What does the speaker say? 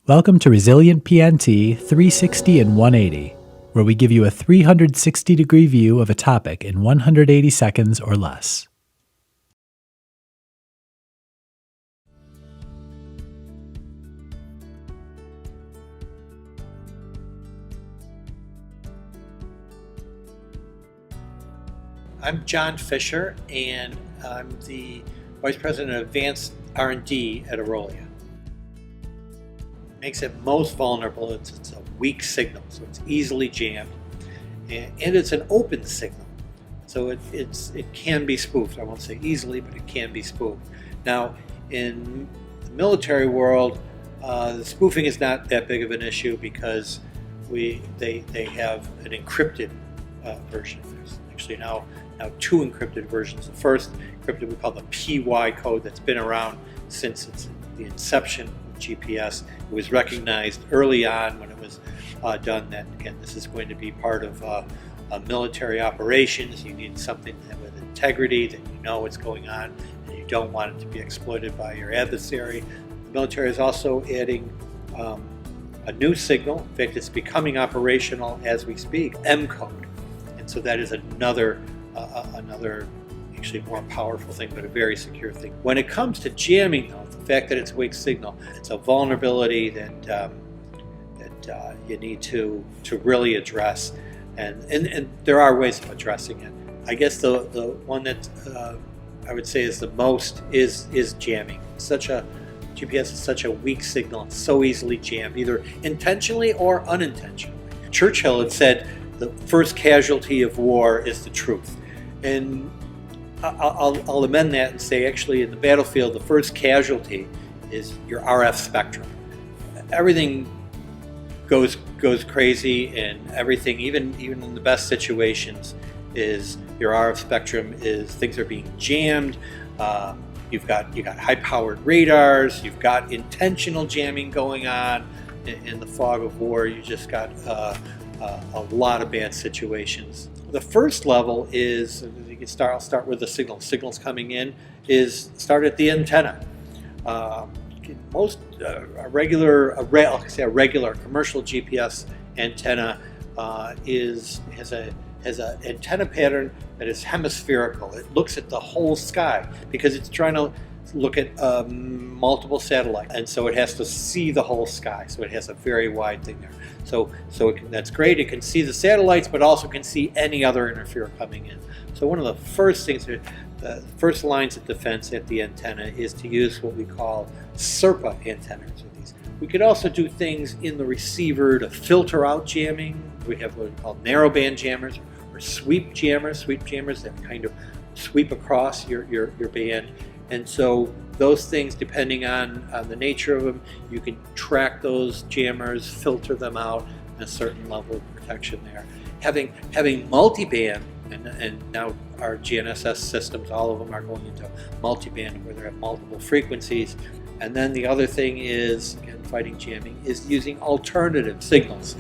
Welcome to Resilient PNT 360 and 180, where we give you a 360-degree view of a topic in 180 seconds or less. I'm John Fischer, and I'm the Vice President of Advanced R&D at Aurelia. Makes it most vulnerable, it's a weak signal, so it's easily jammed, and it's an open signal, so it can be spoofed. I won't say easily, but it can be spoofed. Now, in the military world, the spoofing is not that big of an issue because they have an encrypted version. There's actually now two encrypted versions. The first encrypted we call the PY code, that's been around since the inception of GPS. It was recognized early on when it was done that, again, this is going to be part of military operations. You need something with integrity, that you know what's going on, and you don't want it to be exploited by your adversary. The military is also adding a new signal. In fact, it's becoming operational as we speak, M code. And so that is another actually more powerful thing, but a very secure thing. When it comes to jamming, though, the fact that it's a weak signal, it's a vulnerability that you need to really address, and there are ways of addressing it. I guess the one that I would say is the most is jamming. GPS is such a weak signal; it's so easily jammed, either intentionally or unintentionally. Churchill had said, "The first casualty of war is the truth," and I'll amend that and say, actually, in the battlefield, the first casualty is your RF spectrum. Everything goes crazy, and everything, even in the best situations, is your RF spectrum is things are being jammed. You got high-powered radars. You've got intentional jamming going on. In the fog of war, you just got a lot of bad situations. The first level is, I'll start with the signal. Signals coming in start at the antenna. Most a regular commercial GPS antenna has an antenna pattern that is hemispherical. It looks at the whole sky because it's trying to look at multiple satellites, and so it has to see the whole sky. So it has a very wide thing there. That's great. It can see the satellites, but also can see any other interferer coming in. So one of the first things, the first lines of defense at the antenna is to use what we call SERPA antennas. We could also do things in the receiver to filter out jamming. We have what we call narrowband jammers or sweep jammers that kind of sweep across your band. And so those things, depending on the nature of them, you can track those jammers, filter them out, and a certain level of protection there. Having multiband, and now our GNSS systems, all of them are going into multiband where they have multiple frequencies. And then the other thing is, again, fighting jamming, is using alternative signals.